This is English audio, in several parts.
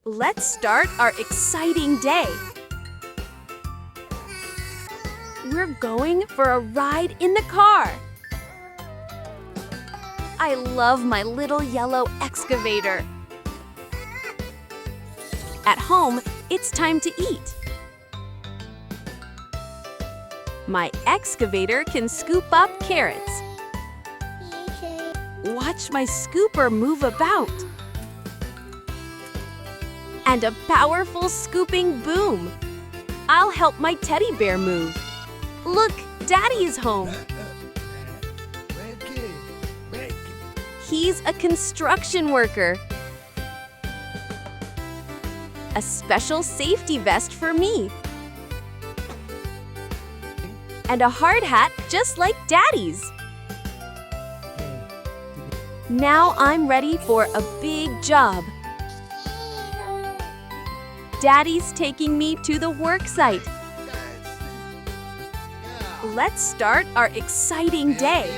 Let's start our exciting day. We're going for a ride in the car. I love my little yellow excavator. At home, it's time to eat. My excavator can scoop up carrots. Watch my scooper move about. And a powerful scooping boom. I'll help my teddy bear move. Look, Daddy is home. He's a construction worker. A special safety vest for me. And a hard hat just like Daddy's. Now I'm ready for a big job. Daddy's taking me to the work site. Let's start our exciting day.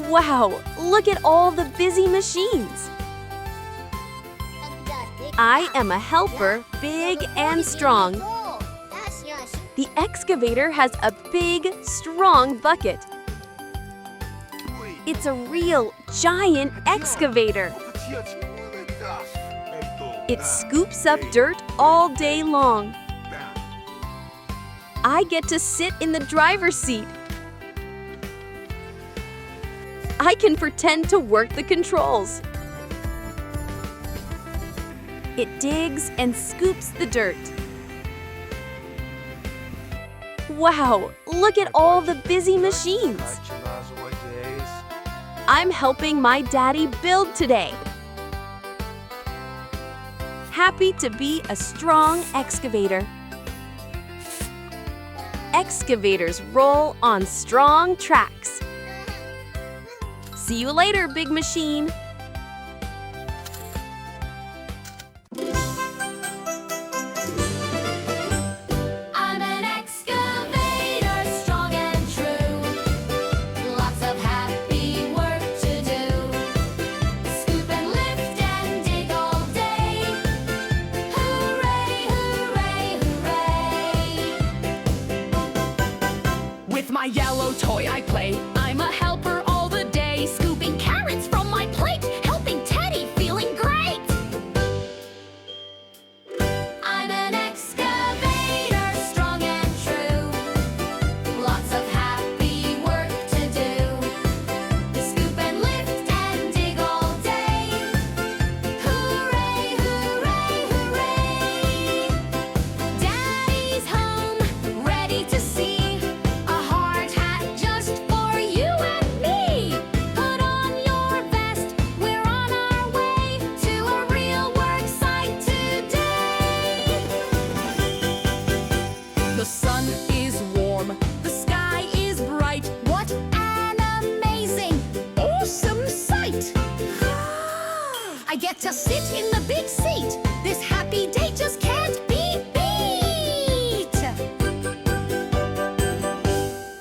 Wow, look at all the busy machines. I am a helper, big and strong. The excavator has a big, strong bucket. It's a real giant excavator. It scoops up dirt all day long. I get to sit in the driver's seat. I can pretend to work the controls. It digs and scoops the dirt. Wow, look at all the busy machines. I'm helping my daddy build today. Happy to be a strong excavator. Excavators roll on strong tracks. See you later, big machine. I'm an excavator, strong and true. Lots of happy work to do. Scoop and lift and dig all day. Hooray, hooray, hooray. With my yellow toy I play. I'm a helper all the day. Scooping carrots from my plate. Helping Teddy, feeling great. I'm an excavator, strong and true. Lots of happy work to do. Scoop and lift and dig all day. Hooray, hooray, hooray. Daddy's home, ready to see. A hard hat just for you and me. Put on your vest, we're on our way to a real work site today. The sun is warm. The sky is bright. What an amazing, awesome sight! I get to sit in the big seat. This happy day just can't be beat.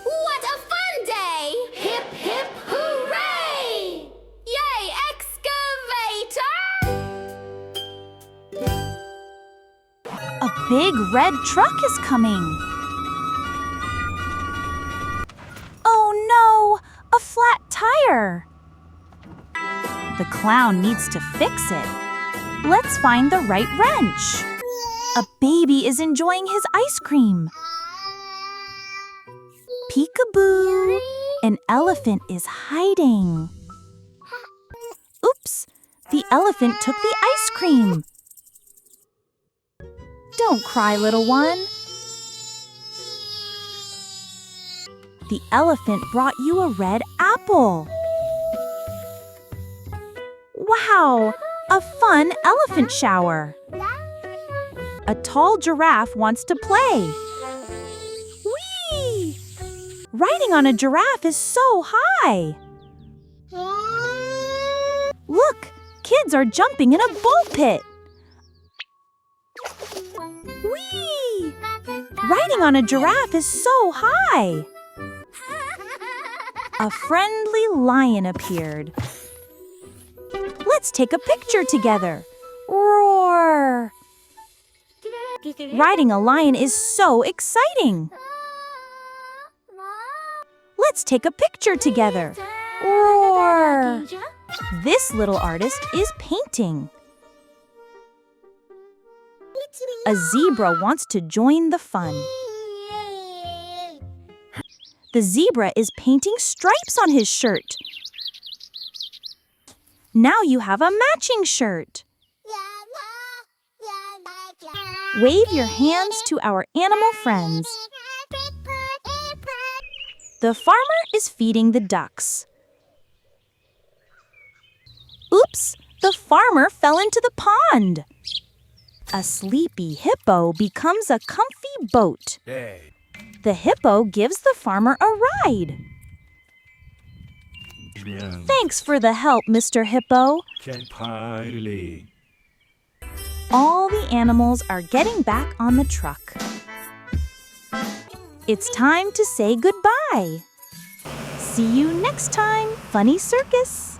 What a fun day! Hip, hip, hooray! Yay, excavator! A big red truck is coming. Oh no, a flat tire. The clown needs to fix it. Let's find the right wrench. A baby is enjoying his ice cream. Peekaboo, an elephant is hiding. Oops, the elephant took the ice cream. Don't cry, little one. The elephant brought you a red apple. Wow, a fun elephant shower. A tall giraffe wants to play. Whee! Riding on a giraffe is so high. Look, kids are jumping in a bull pit. Whee! Riding on a giraffe is so high. A friendly lion appeared. Let's take a picture together. Roar! Riding a lion is so exciting. Let's take a picture together. Roar! This little artist is painting. A zebra wants to join the fun. The zebra is painting stripes on his shirt. Now you have a matching shirt. Wave your hands to our animal friends. The farmer is feeding the ducks. Oops, the farmer fell into the pond. A sleepy hippo becomes a comfy boat. The hippo gives the farmer a ride. Thanks for the help, Mr. Hippo. All the animals are getting back on the truck. It's time to say goodbye. See you next time, Funny Circus.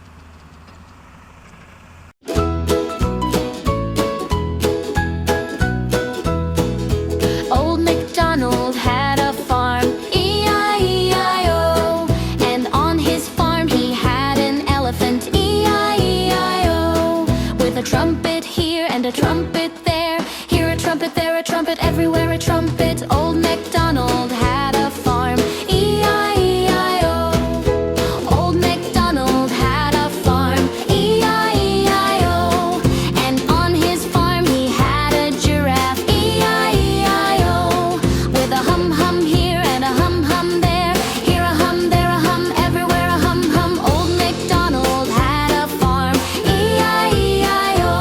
Old MacDonald had a farm, E-I-E-I-O. And on his farm he had an elephant, E-I-E-I-O. With a trumpet here and a trumpet there, here a trumpet, there a trumpet, everywhere a trumpet. Old MacDonald had a farm, E-I-E-I-O. Old MacDonald had a farm, E-I-E-I-O. And on his farm he had a giraffe, E-I-E-I-O. With a hum-hum here and a hum-hum there, here a hum, there a hum, everywhere a hum-hum. Old MacDonald had a farm, E-I-E-I-O.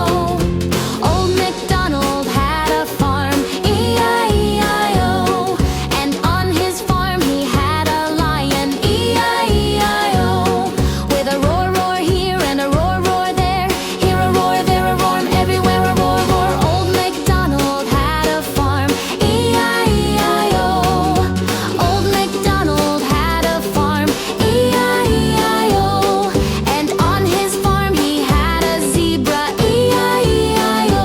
Old MacDonald had a farm, E-I-E-I-O. And on his farm he had a lion, E-I-E-I-O. With a roar, roar here and a roar, roar there, here a roar, there a roar, everywhere a roar, roar. Old MacDonald had a farm, E-I-E-I-O. Old MacDonald had a farm, E-I-E-I-O. And on his farm he had a zebra, E-I-E-I-O.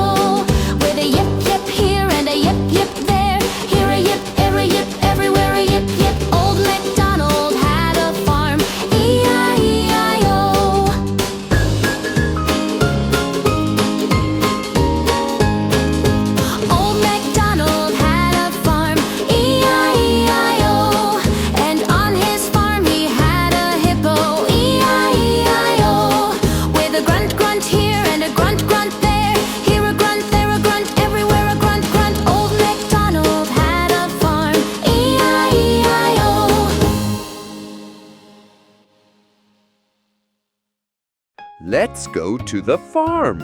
With a yip, yip here and a yip, yip there, here a yip, everywhere a yip, yip. Old MacDonald had a farm, E-I-E-I-O. Old MacDonald had a farm, E-I-E-I-O. And on his farm he had a hippo, E-I-E-I-O. With a grunt, grunt here and a grunt, grunt there, here a grunt, there a grunt, everywhere a grunt, grunt. Old MacDonald had a farm, E-I-E-I-O. Let's go to the farm.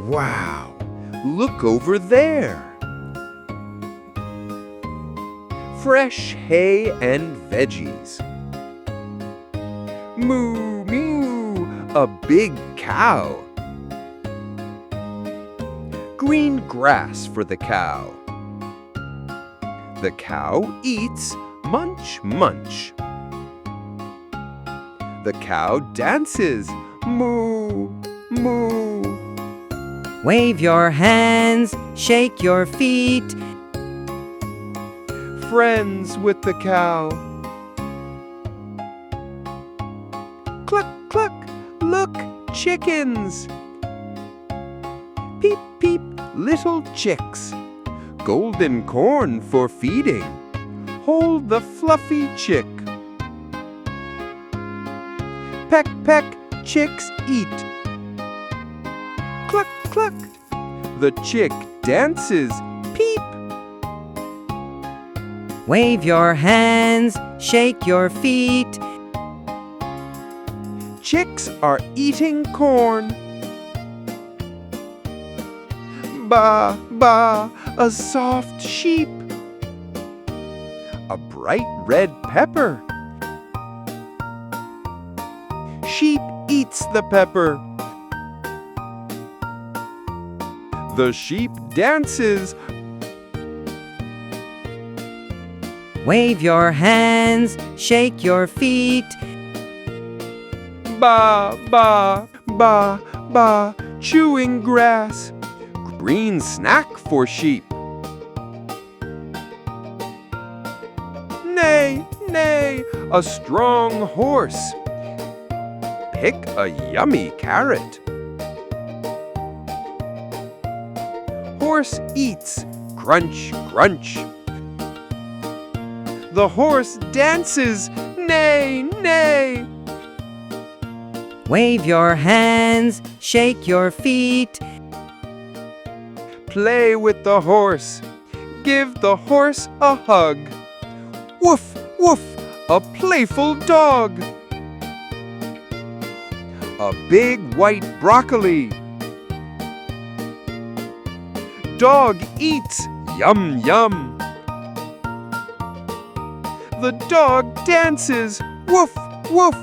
Wow, look over there. Fresh hay and veggies. Moo, moo, a big cow. Green grass for the cow. The cow eats, munch, munch. The cow dances, moo, moo. Wave your hands, shake your feet. Friends with the cow. Cluck, cluck, look, chickens. Peep, peep, little chicks. Golden corn for feeding. Hold the fluffy chick. Peck, peck, chicks eat. Cluck, cluck, the chick dances, peep. Wave your hands, shake your feet. Chicks are eating corn. Ba, ba, a soft sheep. A bright red pepper. Sheep eats the pepper. The sheep dances. Wave your hands, shake your feet. ba, ba, ba, ba, chewing grass. Green snack for sheep. Neigh, neigh, a strong horse. Pick a yummy carrot. Horse eats, crunch, crunch. The horse dances, neigh, neigh. Wave your hands, shake your feet. Play with the horse. Give the horse a hug. Woof, woof, a playful dog. A big white broccoli. Dog eats, yum, yum. The dog dances, woof, woof.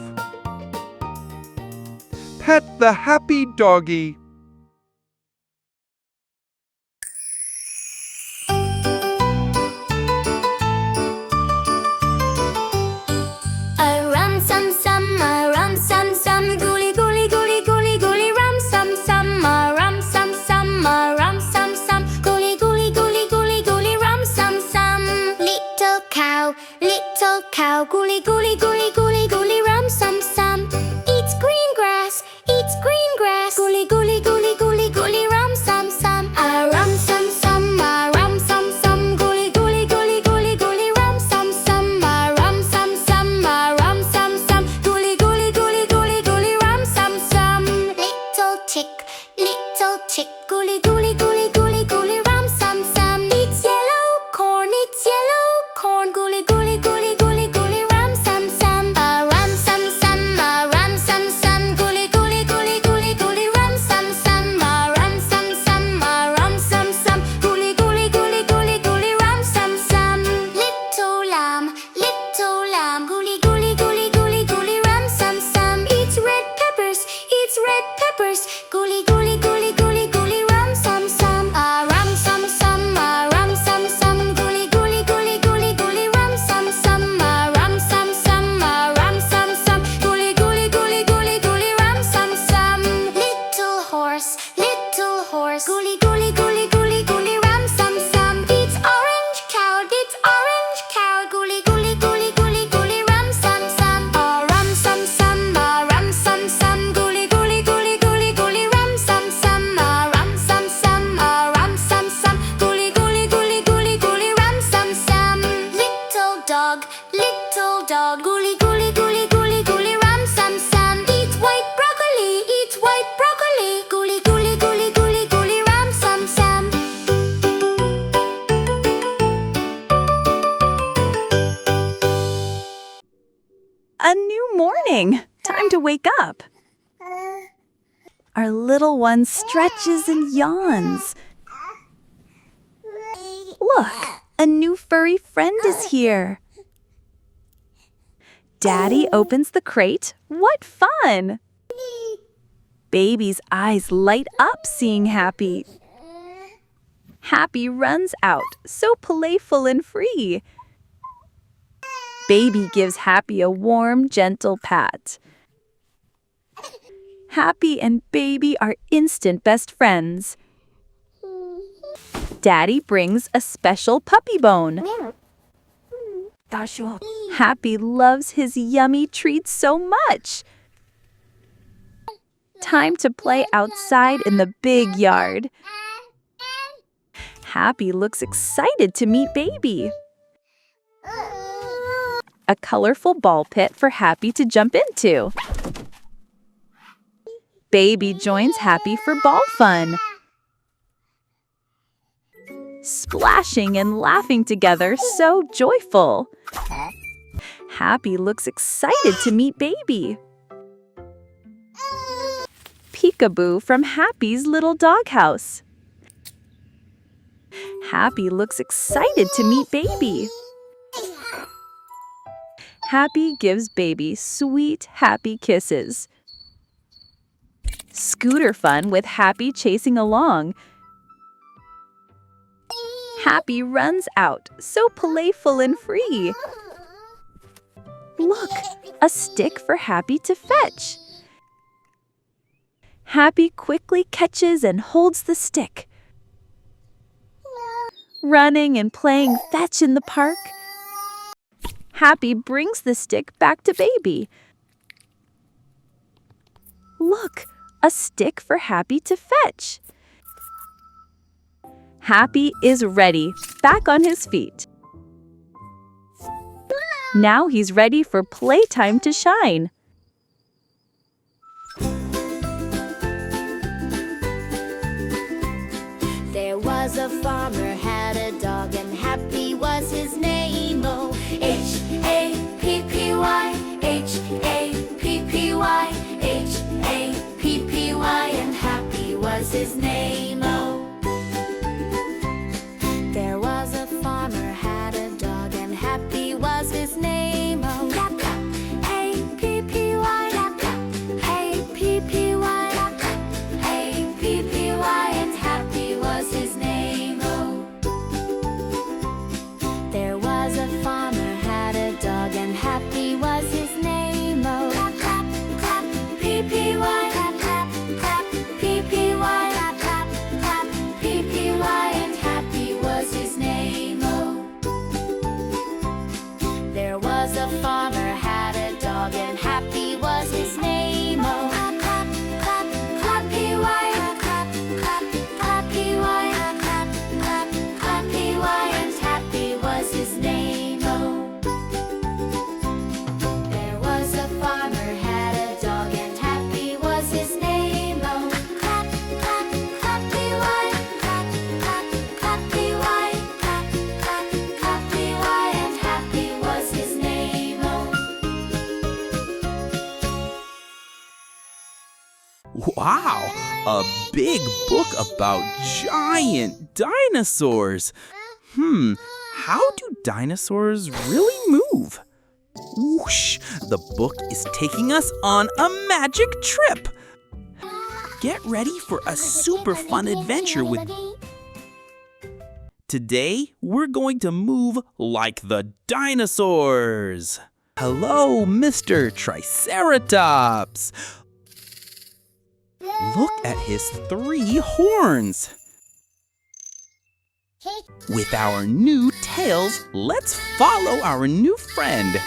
Pet the happy doggy. A rum sum sum, a rum sum sum, gooly gooly gooly gooly gooly rum sum sum, a rum sum sum, a rum sum sum, gooly gooly gooly gooly gooly rum sum sum. Little cow, gooly gooly gooly gooly gooly rum sum sum. Eats green grass, gooly gooly gooly gooly gooly rum sum sum. A rum sum sum, a rum sum sum, gooly gooly gooly gooly gooly rum sum sum. A rum sum sum, a rum sum sum, gooly gooly gooly gooly gooly rum sum sum. Little chick, gooly gooly gooly gooly gooly rum sum sum. It's yellow corn, gooly gooly gooly gooly gooly rum sum sum. A rum sum sum, a rum sum sum, gooly gooly gooly gooly gooly rum sum sum. A rum sum sum, a rum sum sum, gooly gooly gooly gooly gooly rum sum sum. Little lamb, gooly gooly gooly gooly gooly rum sum sum. It's red peppers, gooly gooly gooly gooly gooly rum sum sum. A rum sum sum, a rum sum sum, gooly gooly gooly gooly gooly rum sum sum. A rum sum sum, a rum sum sum, gooly gooly gooly gooly gooly rum sum sum. Little horse, gooly gooly gooly gooly gooly rum sum sum. It's orange cow, gooly gooly gooly gooly gooly rum sum sum. A rum sum sum, a rum sum sum, gooly gooly gooly gooly gooly rum sum sum. A rum sum sum, a rum sum sum, gooly gooly gooly gooly gooly rum sum sum. Little dog, gooly gooly gooly gooly gooly rum sum sum. Eats white broccoli, gooly gooly gooly gooly gooly rum sum sum. A new morning. Time to wake up. Our little one stretches and yawns. Look, a new furry friend is here. Daddy opens the crate. What fun! Baby's eyes light up seeing Happy. Happy runs out, so playful and free. Baby gives Happy a warm, gentle pat. Happy and Baby are instant best friends. Daddy brings a special puppy bone. Happy loves his yummy treats so much. Time to play outside in the big yard. Happy looks excited to meet Baby. A colorful ball pit for Happy to jump into. Baby joins Happy for ball fun. Splashing and laughing together, so joyful. Happy looks excited to meet Baby. Peekaboo from Happy's little doghouse. Happy looks excited to meet Baby. Happy gives Baby sweet, happy kisses. Scooter fun with Happy chasing along. Happy runs out, so playful and free. Look, a stick for Happy to fetch. Happy quickly catches and holds the stick. Running and playing fetch in the park, Happy brings the stick back to Baby. Look, a stick for Happy to fetch. Happy is ready, back on his feet. Now he's ready for playtime to shine. There was a farmer, had a dog, and Happy was his name. Oh, H-A-P-P-Y, H-A-P-P-Y, H-A-P-P-Y, and Happy was his name. Oh, there was a farmer, had a dog, and Happy was his name. Oh, A-P-P-Y, A-P-P-Y, A-P-P-Y, and Happy was his name. Oh, there was a farmer, had a dog, and Happy was his name. Oh, P-P-Y, P-P-Y, P-P-Y, and Happy was his name. Oh, there was a farmer, had a dog, and Happy was his name. Oh, P-P-Y, P-P-Y, P-P-Y, and Happy was his name. Oh, there was a farmer, had a dog, and Happy was his name. Oh, P-P-Y, P-P-Y, P-P-Y, and Happy was his name. Oh. Wow, a big book about giant dinosaurs. How do dinosaurs really move? Whoosh, the book is taking us on a magic trip. Get ready for a super fun adventure with... Today, we're going to move like the dinosaurs. Hello, Mr. Triceratops. Look at his 3 horns. With our new tails, let's follow our new friend.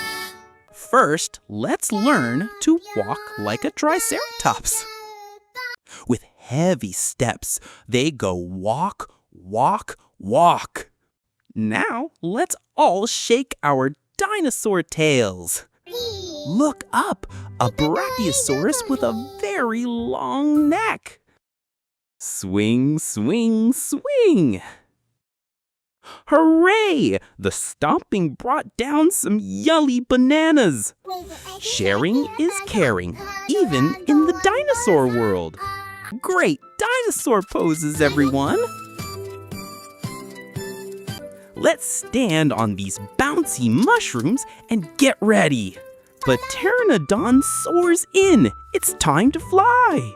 First, let's learn to walk like a triceratops. With heavy steps, they go walk, walk, walk. Now, let's all shake our dinosaur tails. Look up, a brachiosaurus with a very long neck. Swing, swing, swing. Hooray! The stomping brought down some yummy bananas. Sharing is caring, even in the dinosaur world. Great dinosaur poses, everyone. Let's stand on these bouncy mushrooms and get ready. The pteranodon soars in. It's time to fly.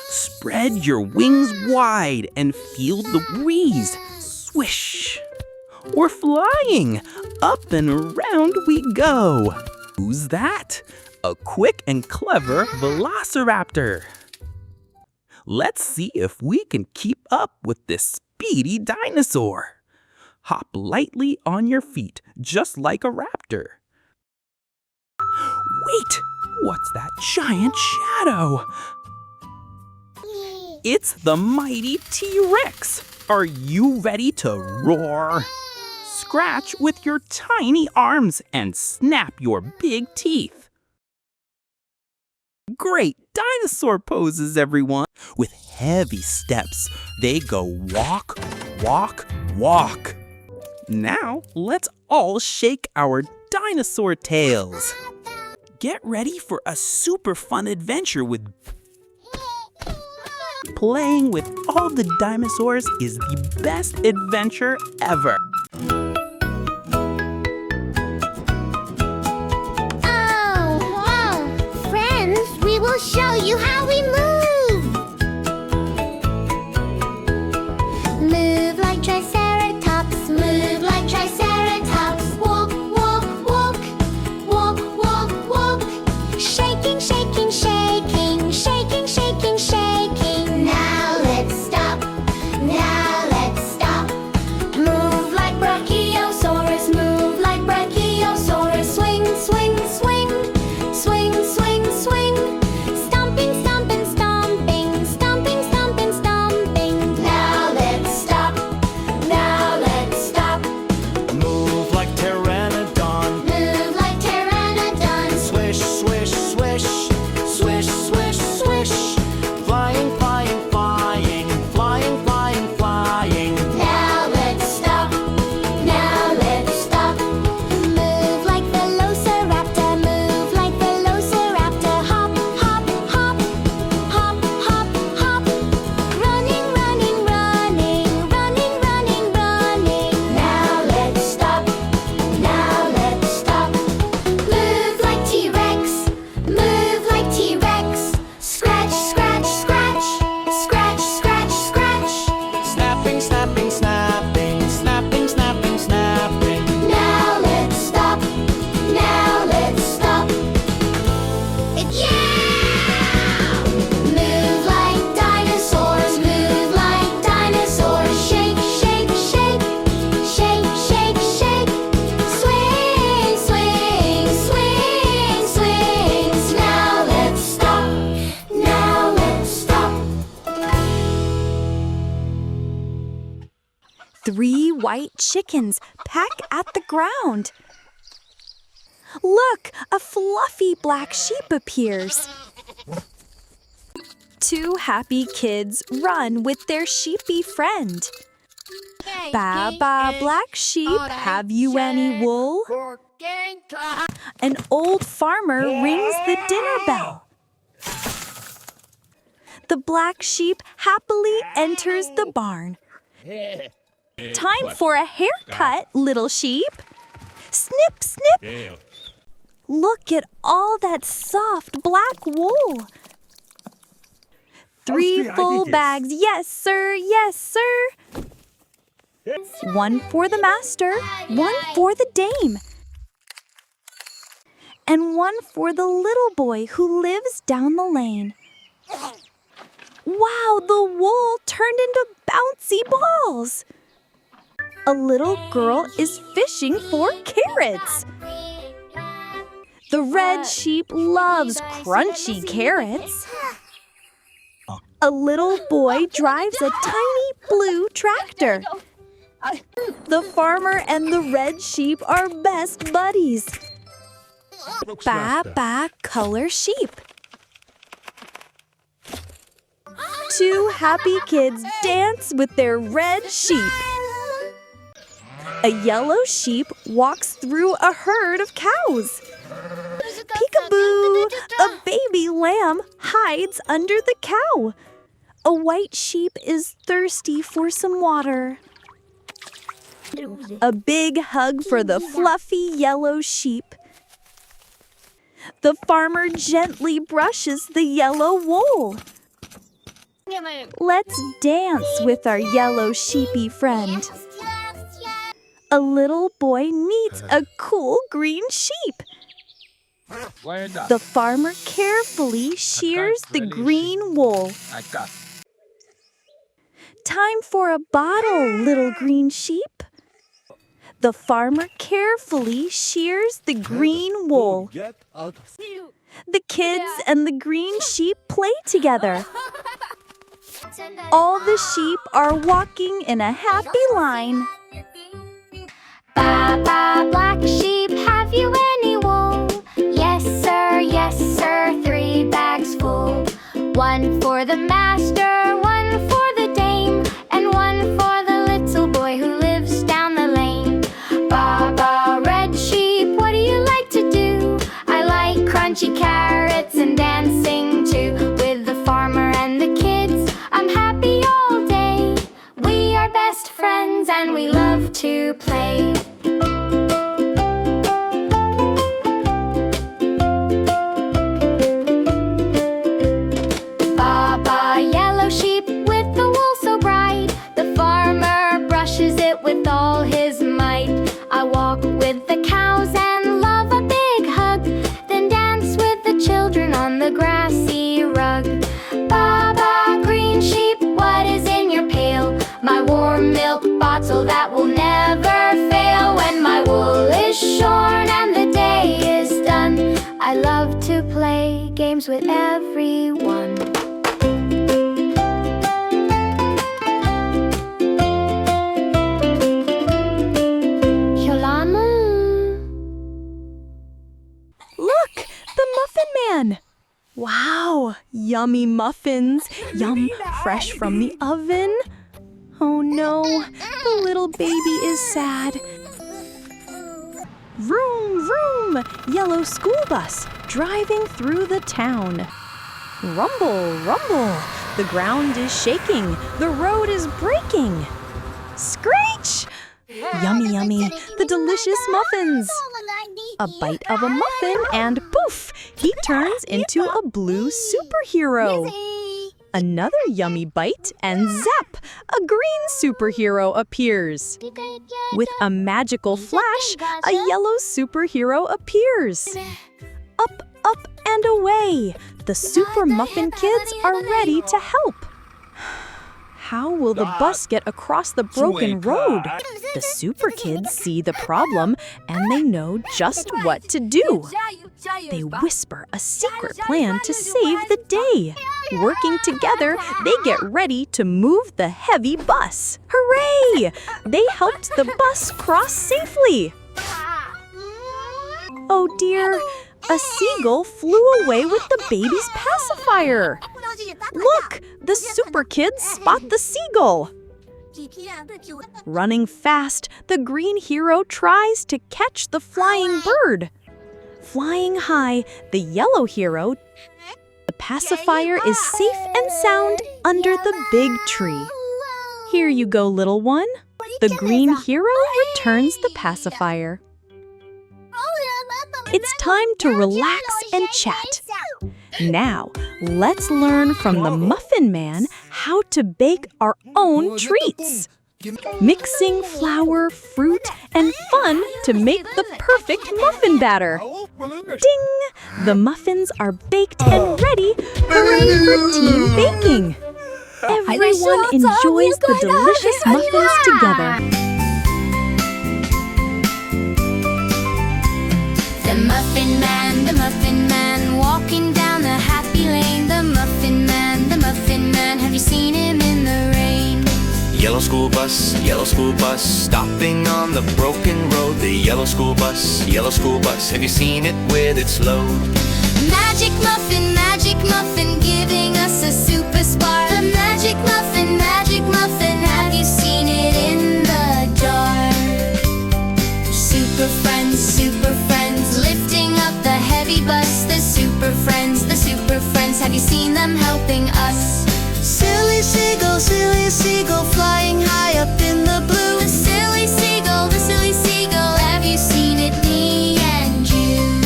Spread your wings wide and feel the breeze. Swish. We're flying. Up and around we go. Who's that? A quick and clever velociraptor. Let's see if we can keep up with this speedy dinosaur. Hop lightly on your feet, just like a raptor. Wait! What's that giant shadow? It's the mighty T-Rex. Are you ready to roar? Scratch with your tiny arms and snap your big teeth. Great dinosaur poses, everyone. With heavy steps, they go walk, walk, walk. Now, let's all shake our dinosaur tails. Get ready for a super fun adventure with... Playing with all the dinosaurs is the best adventure ever. Oh, friends, we will show you how we move. Move like triceratops, move like triceratops. Walk, walk, walk, walk, walk, walk. Shaking, shaking, shaking, shaking, shaking. 3 white chickens peck at the ground. Look, a fluffy black sheep appears. 2 happy kids run with their sheepy friend. Ba ba, black sheep, have you any wool? An old farmer rings the dinner bell. The black sheep happily enters the barn. Time for a haircut, little sheep. Snip, snip. Look at all that soft black wool. 3 full bags, yes, sir, yes, sir. 1 for the master, 1 for the dame, and 1 for the little boy who lives down the lane. Wow, the wool turned into bouncy balls. A little girl is fishing for carrots. The red sheep loves crunchy carrots. A little boy drives a tiny blue tractor. The farmer and the red sheep are best buddies. Ba ba, color sheep. 2 happy kids dance with their red sheep. A yellow sheep walks through a herd of cows. Peekaboo! A baby lamb hides under the cow. A white sheep is thirsty for some water. A big hug for the fluffy yellow sheep. The farmer gently brushes the yellow wool. Let's dance with our yellow sheepy friend. A little boy meets a cool green sheep. The farmer carefully shears the green wool. Time for a bottle, little green sheep. The farmer carefully shears the green wool. The kids and the green sheep play together. All the sheep are walking in a happy line. Ba ba, black sheep, have you any wool? Yes sir, 3 bags full. 1 for the master, 1 for the dame, and 1 for the little boy who lives down the lane. Ba ba, red sheep, what do you like to do? I like crunchy carrots and dancing too. With the farmer and the kids, I'm happy all day. We are best friends and we love to play. With all his might, I walk with the cows and love a big hug, then dance with the children on the grassy rug. Ba ba, green sheep, what is in your pail? My warm milk bottle that will never fail. When my wool is shorn and the day is done, I love to play games with everyone. Wow, yummy muffins, yum, fresh from the oven. Oh no, the little baby is sad. Vroom, vroom, yellow school bus driving through the town. Rumble, rumble, the ground is shaking, the road is breaking. Screech! Yummy, yummy, the delicious muffins. A bite of a muffin and poof, he turns into a blue superhero. Another yummy bite and zap, a green superhero appears. With a magical flash, a yellow superhero appears. Up, up, and away. The Super Muffin Kids are ready to help. How will the bus get across the broken road? The Super Kids see the problem and they know just what to do. They whisper a secret plan to save the day. Working together, they get ready to move the heavy bus. Hooray! They helped the bus cross safely. Oh dear, a seagull flew away with the baby's pacifier. Look, the super kids spot the seagull. Running fast, the green hero tries to catch the flying bird. Flying high, the yellow hero. The pacifier is safe and sound under the big tree. Here you go, little one. The green hero returns the pacifier. It's time to relax and chat. Now, let's learn from the Muffin Man how to bake our own treats. Mixing flour, fruit, and fun to make the perfect muffin batter. Ding! The muffins are baked and ready. Hooray for team baking! Everyone enjoys the delicious muffins together. The Muffin Man, walking down the happy lane. The Muffin Man, have you seen him in the rain? Yellow school bus, stopping on the broken road. The yellow school bus, have you seen it with its load? Magic Muffin, giving us a super spark. The Magic Muffin, have you seen it in the jar? Super friends, lifting up the heavy bus. The super friends, have you seen them helping us? Silly seagull, flying high up in the blue. The silly seagull, have you seen it, me and you?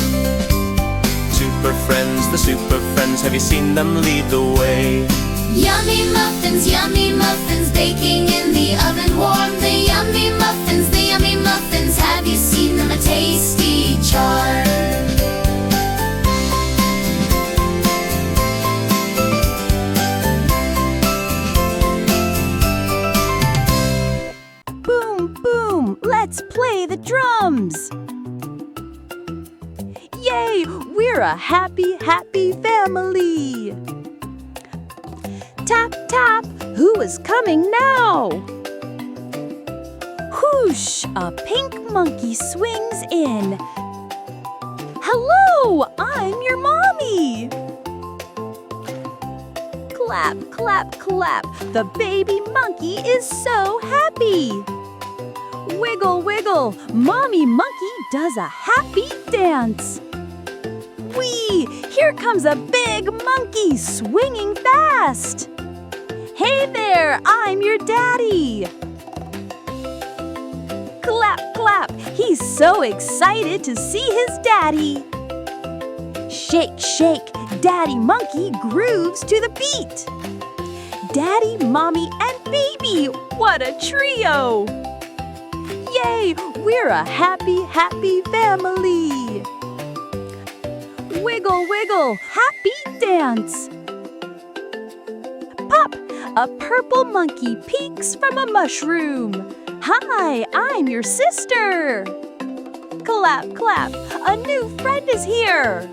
Super friends, have you seen them lead the way? Yummy muffins, baking in the oven warm. The yummy muffins, have you seen them, a tasty charm? Boom, boom, let's play the drums. Yay, we're a happy, happy family. Tap, tap, who is coming now? Whoosh, a pink monkey swings in. Hello, I'm your mommy. Clap, clap, clap, the baby monkey is so happy. Wiggle, wiggle, mommy monkey does a happy dance. Whee! Here comes a big monkey swinging fast. Hey there, I'm your daddy. Clap, clap, he's so excited to see his daddy. Shake, shake, Daddy Monkey grooves to the beat. Daddy, Mommy, and Baby, what a trio! Yay, we're a happy, happy family. Wiggle, wiggle, happy dance. Pop, a purple monkey peeks from a mushroom. Hi, I'm your sister. Clap, clap, a new friend is here.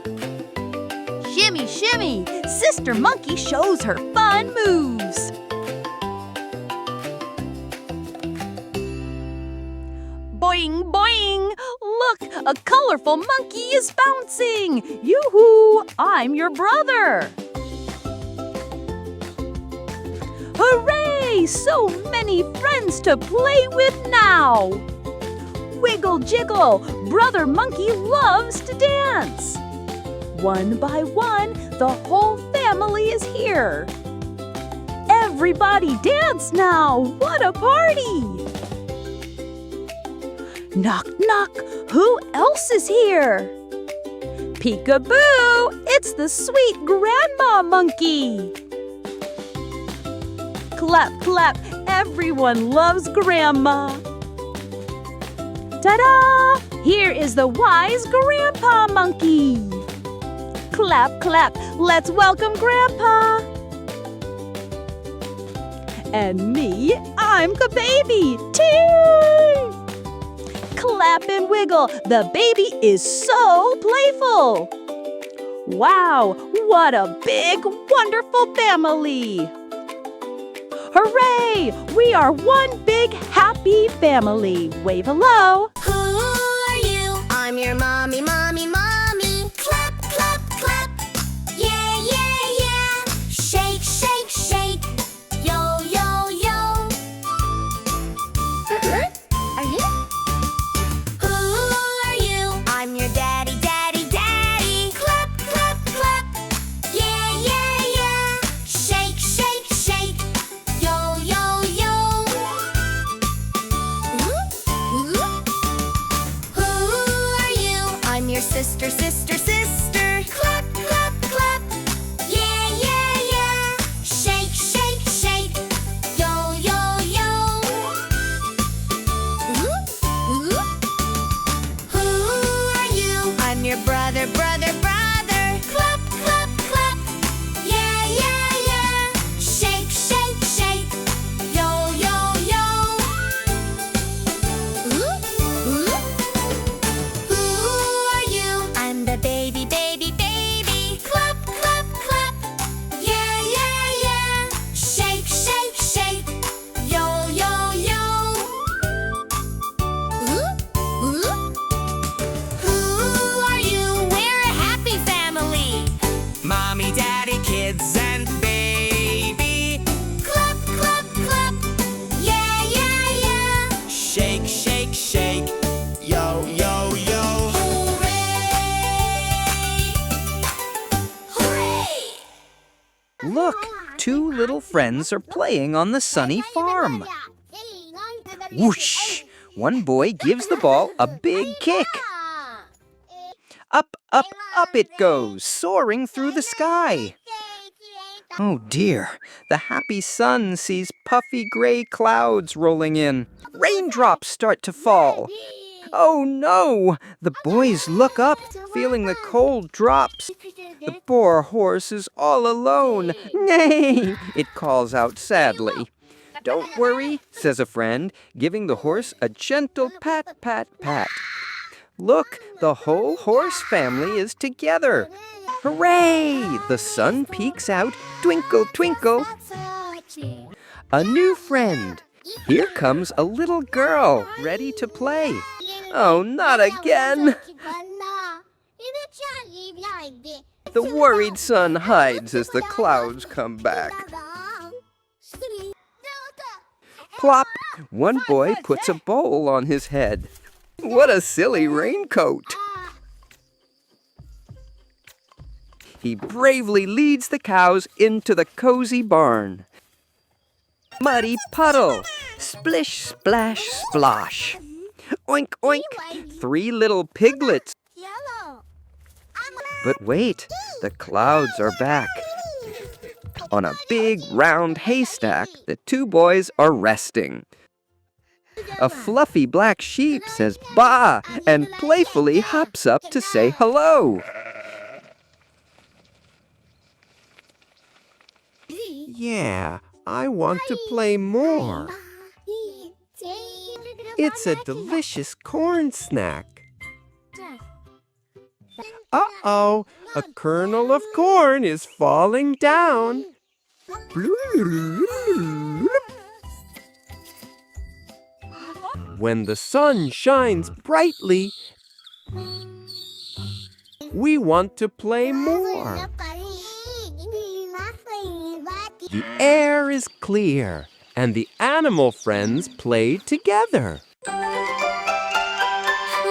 Shimmy, shimmy, Sister Monkey shows her fun moves. Boing, boing, look, a colorful monkey is bouncing. Yoo-hoo, I'm your brother. Hooray, so many friends to play with now. Wiggle, jiggle, Brother Monkey loves to dance. One by one, the whole family is here. Everybody dance now! What a party! Knock, knock! Who else is here? Peekaboo! It's the sweet Grandma Monkey! Clap, clap! Everyone loves Grandma! Ta-da! Here is the wise Grandpa Monkey! Clap, clap, let's welcome Grandpa. And me, I'm the baby, too. Clap. clap, and wiggle. The baby is so playful. Wow, what a big, wonderful family! Hooray! We are one big, happy family. Wave hello. Who are you? I'm your mommy, mommy, mommy. Clap, clap, clap. Yeah, yeah, yeah. Shake, shake, shake. Yo, yo, yo. Are you? Who are you? I'm your daddy, daddy, daddy. Clap, clap, clap. Yeah, yeah, yeah. Shake, shake, shake. Yo, yo, yo. Who are you? I'm your sister, sister, sister. Clap, clap, clap. Yeah, yeah, yeah. Shake, shake, shake. Yo, yo, yo. Who are you? I'm your brother, brother, brother. Clap, clap, clap. Yeah, yeah, yeah. Shake, shake, shake. Yo, yo, yo. Who are you? I'm the baby, baby, baby. Clap, clap, clap. Yeah, yeah, yeah. Shake, shake, shake. Yo, yo, yo. Who are you? We're a happy family. Mommy, daddy, kids, and baby. Clap, clap, clap. Yeah, yeah, yeah. Shake, shake, shake. Yo, yo, yo. Hooray! Hooray! Look, two little friends are playing on the sunny farm. Whoosh! One boy gives the ball a big kick. Up, up, up it goes, soaring through the sky. Oh dear, the happy sun sees puffy gray clouds rolling in. Raindrops start to fall. Oh no! The boys look up, feeling the cold drops. The poor horse is all alone. Nay! It calls out sadly. Don't worry, says a friend, giving the horse a gentle pat, pat, pat. Look, the whole horse family is together. Hooray! The sun peeks out, twinkle, twinkle. A new friend. Here comes a little girl, ready to play. Oh, not again! The worried sun hides as the clouds come back. Plop! One boy puts a bowl on his head. What a silly raincoat! He bravely leads the cows into the cozy barn. Muddy puddle! Splish, splash, splosh! Oink, oink! 3 little piglets. But wait, the clouds are back. On a big round haystack, the 2 boys are resting. A fluffy black sheep says "Bah!" and playfully hops up to say hello. Yeah, I want to play more. It's a delicious corn snack. Uh-oh, a kernel of corn is falling down. When the sun shines brightly, we want to play more. The air is clear, and the animal friends play together.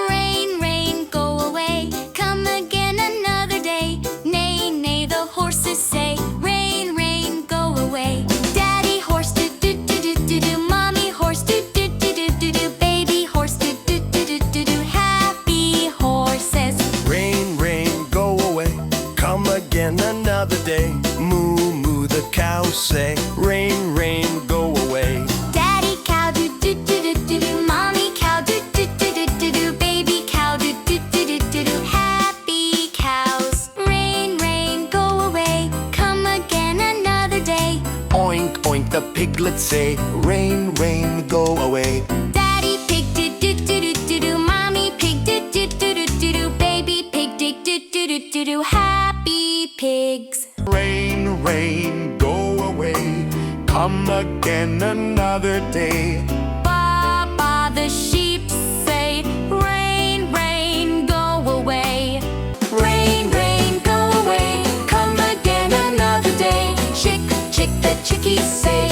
Rain, rain, go away. Come again another day. Neigh, neigh, the horses say. Rain, rain, go away. Daddy horse, do do do do do do. Mommy horse, do do do do do do. Baby horse, do do do do do do. Happy horses. Rain, rain, go away. Come again another day. Moo, moo, the cows say. Rain, rain, go away. Daddy cow, do do do do do do. Mommy cow, do do do do do do. Baby cow, do do do do do do. Happy cows. Rain, rain, go away. Come again another day. Oink, oink, the piglets say. Rain, rain, go away. Daddy pig, do do do do do do. Mommy rain, go away. Come again another day. Ba ba, the sheep say, rain, rain, go away. Rain, rain, go away. Come again another day. Chick, chick, the chickies say,